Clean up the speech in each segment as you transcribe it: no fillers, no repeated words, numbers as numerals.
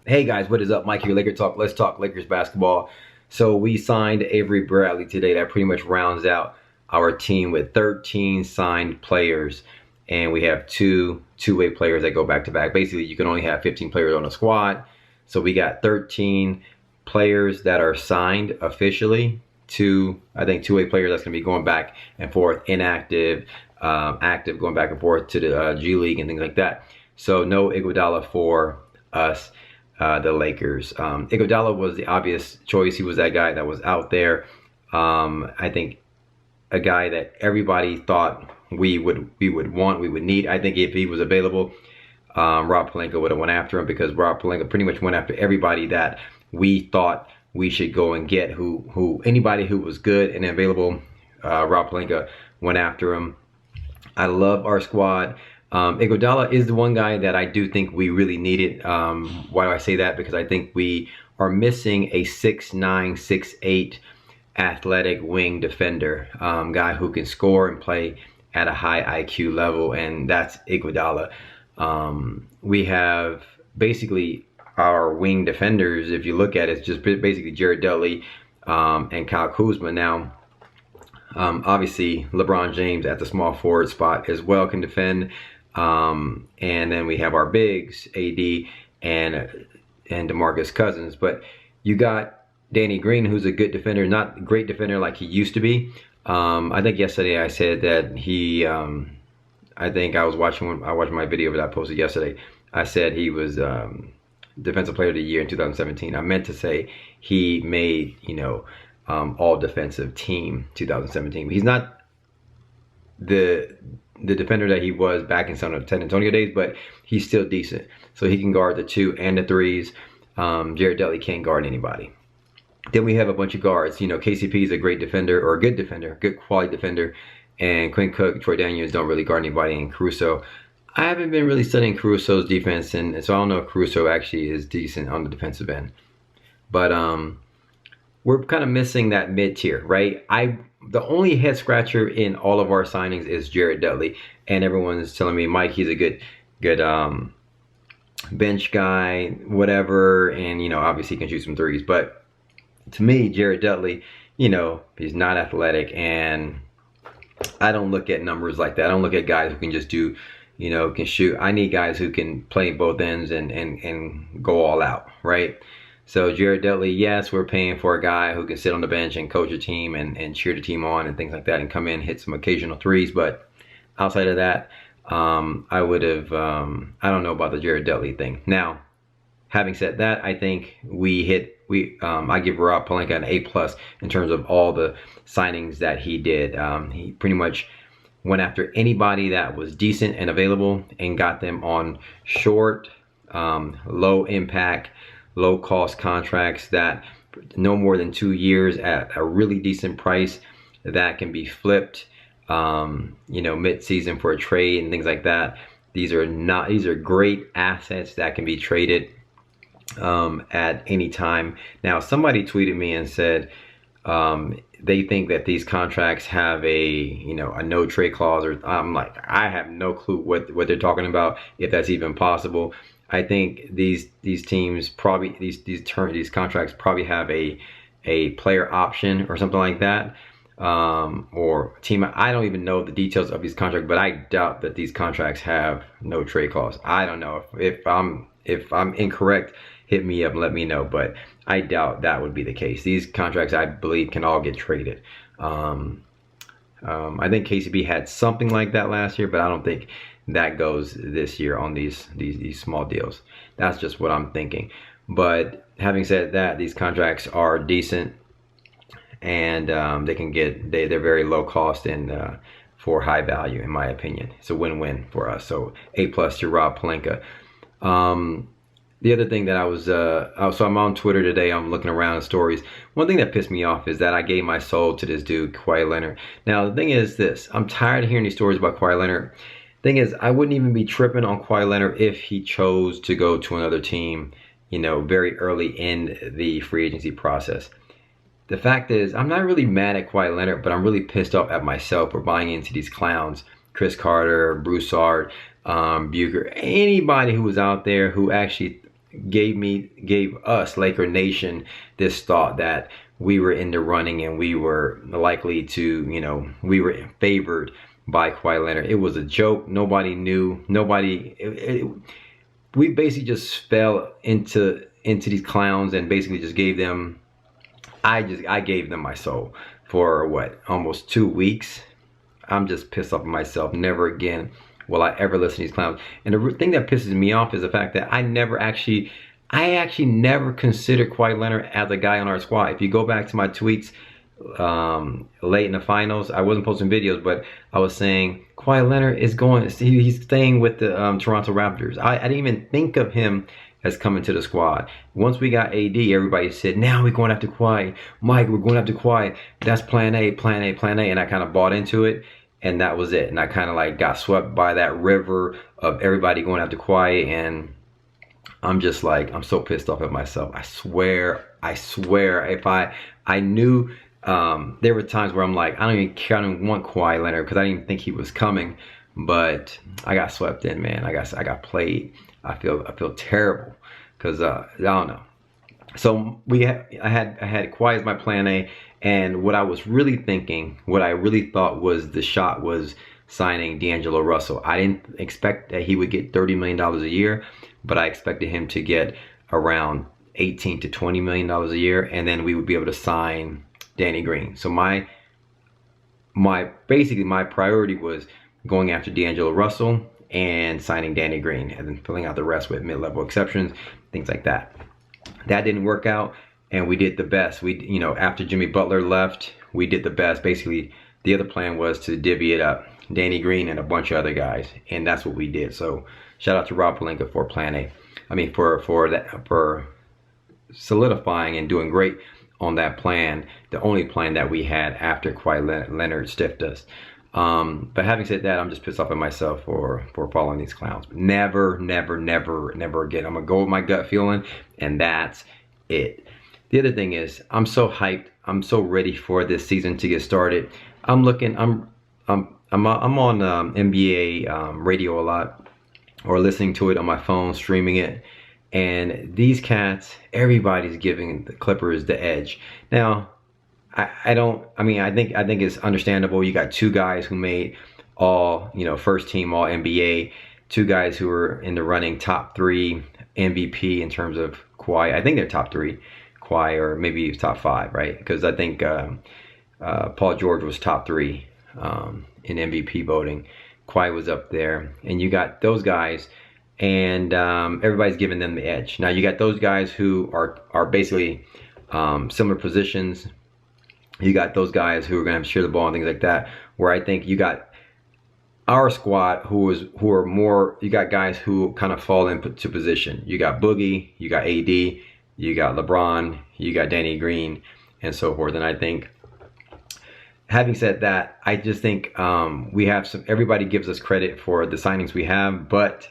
Hey guys, what is up? Mike here, Laker Talk. Let's talk Lakers basketball. So we signed Avery Bradley today. That pretty much rounds out our team with 13 signed players, and we have two-way players that go back to back. Basically, you can only have 15 players on a squad. So we got 13 players that are signed officially. I think two-way players that's going to be going back and forth, inactive, active, going back and forth to the G League and things like that. So no Iguodala for us. The Lakers. Iguodala was the obvious choice. He was that guy that was out there. I think a guy that everybody thought we would want, we would need. I think if he was available, Rob Pelinka would have went after him, because Rob Pelinka pretty much went after everybody that we thought we should go and get. Anybody who was good and available, Rob Pelinka went after him. I love our squad. Iguodala is the one guy that I do think we really needed. Why do I say that? Because I think we are missing a 6'9", 6'8" athletic wing defender, guy who can score and play at a high IQ level, and that's Iguodala. We have basically our wing defenders, if you look at it, it's just basically Jared Dudley and Kyle Kuzma. Now, obviously, LeBron James at the small forward spot as well can defend. And then we have our bigs, AD and DeMarcus Cousins. But you got Danny Green, who's a good defender, not a great defender like he used to be. I think yesterday I said that he, I think I watched my video that I posted yesterday. I said he was Defensive Player of the Year in 2017. I meant to say he made, all defensive team 2017. He's not the defender that he was back in San Antonio days, but he's still decent. So he can guard the 2 and the 3s. Jared Dudley can't guard anybody. Then we have a bunch of guards. KCP is a great defender, or a good defender, good quality defender. And Quinn Cook, Troy Daniels don't really guard anybody. And Caruso, I haven't been really studying Caruso's defense, and so I don't know if Caruso actually is decent on the defensive end. But we're kind of missing that mid-tier, right? The only head scratcher in all of our signings is Jared Dudley, and everyone's telling me, Mike, he's a good bench guy, whatever, and obviously he can shoot some threes. But to me, Jared Dudley, he's not athletic, and I don't look at numbers like that. I don't look at guys who can just do, can shoot. I need guys who can play both ends and go all out, right? So Jared Dudley, yes, we're paying for a guy who can sit on the bench and coach a team and cheer the team on and things like that, and come in, hit some occasional threes. But outside of that, I would have, I don't know about the Jared Dudley thing. Now, having said that, I think I give Rob Pelinka an A+ in terms of all the signings that he did. He pretty much went after anybody that was decent and available and got them on short, low impact, low cost contracts that no more than 2 years at a really decent price that can be flipped, mid-season for a trade and things like that. These are great assets that can be traded at any time. Now, somebody tweeted me and said they think that these contracts have a no trade clause, or I'm like, I have no clue what they're talking about, if that's even possible. I think these teams probably, these contracts probably have a player option or something like that, or team. I don't even know the details of these contracts, but I doubt that these contracts have no trade clause. I don't know if I'm incorrect. Hit me up and let me know, but I doubt that would be the case. These contracts, I believe, can all get traded. I think KCP had something like that last year, but I don't think that goes this year on these small deals. That's just what I'm thinking. But having said that, these contracts are decent, and they're very low cost and for high value, in my opinion. It's a win-win for us. So A+ to Rob Pelinka. The other thing that so I'm on Twitter today, I'm looking around in stories. One thing that pissed me off is that I gave my soul to this dude, Kawhi Leonard. Now, the thing is this, I'm tired of hearing these stories about Kawhi Leonard. Thing is, I wouldn't even be tripping on Kawhi Leonard if he chose to go to another team, very early in the free agency process. The fact is, I'm not really mad at Kawhi Leonard, but I'm really pissed off at myself for buying into these clowns. Chris Carter, Broussard, Bucher, anybody who was out there who actually gave us Laker Nation this thought that we were in the running and we were likely to, we were favored by Kawhi Leonard. It was a joke. Nobody knew. We basically just fell into these clowns and basically just gave them. I gave them my soul for what, almost 2 weeks. I'm just pissed off at myself. Never again will I ever listen to these clowns. And the thing that pisses me off is the fact that I actually never considered Kawhi Leonard as a guy on our squad. If you go back to my tweets late in the finals, I wasn't posting videos, but I was saying Kawhi Leonard is he's staying with the Toronto Raptors. I didn't even think of him as coming to the squad. Once we got AD, everybody said, now we're going after Kawhi. Mike, we're going after Kawhi. That's plan A, plan A, plan A. And I kind of bought into it. And that was it. And I kind of like got swept by that river of everybody going after Kawhi. And I'm just like, I'm so pissed off at myself. I swear, if I knew, there were times where I'm like, I don't even care, I don't even want Kawhi Leonard because I didn't even think he was coming. But I got swept in, man. I got played. I feel terrible because I don't know. So I had Kawhi as my plan A, and what I was really thinking, what I really thought was the shot was signing D'Angelo Russell. I didn't expect that he would get $30 million a year, but I expected him to get around $18 to $20 million a year, and then we would be able to sign Danny Green. So basically my priority was going after D'Angelo Russell and signing Danny Green, and then filling out the rest with mid-level exceptions, things like that. That didn't work out, and we did the best. After Jimmy Butler left, we did the best. Basically, the other plan was to divvy it up, Danny Green and a bunch of other guys, and that's what we did. So shout out to Rob Pelinka for plan A. I mean, for solidifying and doing great on that plan, the only plan that we had after Kawhi Leonard stiffed us. But having said that, I'm just pissed off at myself for following these clowns. Never again. I'm gonna go with my gut feeling, and that's it. The other thing is, I'm so hyped. I'm so ready for this season to get started. I'm on NBA radio a lot, or listening to it on my phone, streaming it. And these cats, everybody's giving the Clippers the edge. Now, I think it's understandable. You got two guys who made all, first team all NBA, two guys who were in the running top 3 MVP in terms of Kawhi. I think they're top 3, Kawhi, or maybe top 5, right? Because I think Paul George was top 3 in MVP voting. Kawhi was up there, and you got those guys, and everybody's giving them the edge. Now you got those guys who are basically similar positions. You got those guys who are going to share the ball and things like that, where I think you got our squad who are more, you got guys who kind of fall into position. You got Boogie, you got AD, you got LeBron, you got Danny Green, and so forth. And I think, having said that, I just think we have everybody gives us credit for the signings we have, but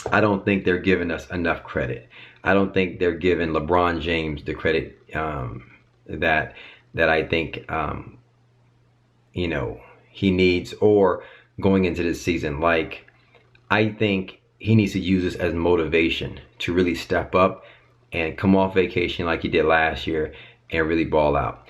I don't think they're giving us enough credit. I don't think they're giving LeBron James the credit that I think he needs, or going into this season. Like, I think he needs to use this as motivation to really step up and come off vacation like he did last year and really ball out.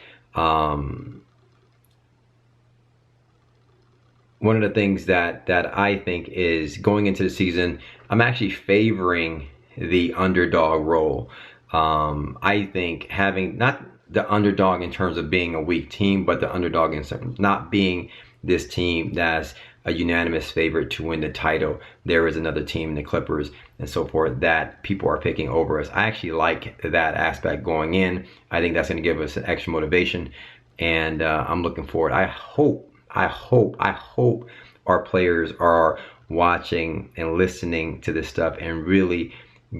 One of the things that I think is, going into the season, I'm actually favoring the underdog role. I think having not the underdog in terms of being a weak team, but the underdog in terms not being this team that's a unanimous favorite to win the title. There is another team, the Clippers and so forth, that people are picking over us. I actually like that aspect going in. I think that's going to give us an extra motivation, and I'm looking forward. I hope our players are watching and listening to this stuff and really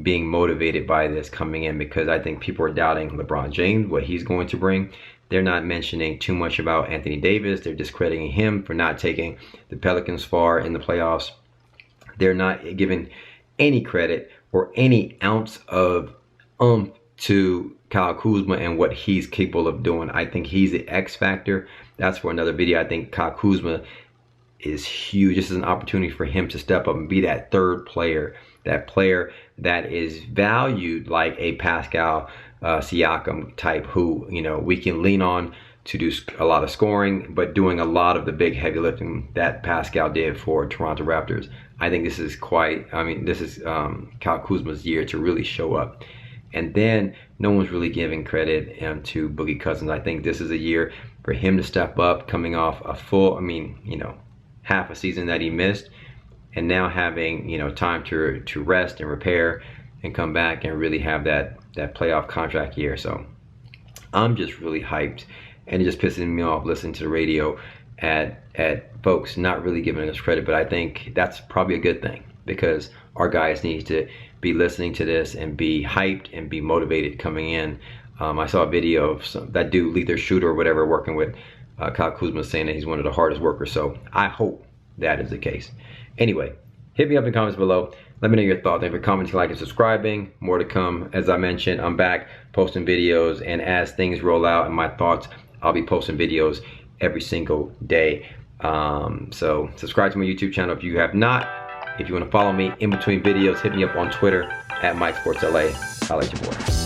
being motivated by this coming in, because I think people are doubting LeBron James, what he's going to bring. They're not mentioning too much about Anthony Davis. They're discrediting him for not taking the Pelicans far in the playoffs. They're not giving any credit or any ounce of to Kyle Kuzma and what he's capable of doing. I think he's the X factor. That's for another video. I think Kyle Kuzma is huge. This is an opportunity for him to step up and be that third player that player that is valued like a Pascal Siakam type, who, you know, we can lean on to do a lot of scoring, but doing a lot of the big heavy lifting that Pascal did for Toronto Raptors. I think this is this is Kyle Kuzma's year to really show up. And then no one's really giving credit to Boogie Cousins. I think this is a year for him to step up, coming off a full, half a season that he missed, and now having, time to rest and repair and come back and really have that playoff contract year. So I'm just really hyped, and it just pisses me off listening to the radio at folks not really giving us credit. But I think that's probably a good thing, because our guys need to be listening to this and be hyped and be motivated coming in. I saw a video of that dude, Lether Shooter or whatever, working with Kyle Kuzma, saying that he's one of the hardest workers. So I hope that is the case. Anyway, hit me up in the comments below. Let me know your thoughts. If you're commenting, liking, subscribing, more to come. As I mentioned, I'm back posting videos, and as things roll out and my thoughts, I'll be posting videos every single day. So subscribe to my YouTube channel if you have not. If you want to follow me in between videos, hit me up on Twitter at MikeSportsLA. Holla at your boy.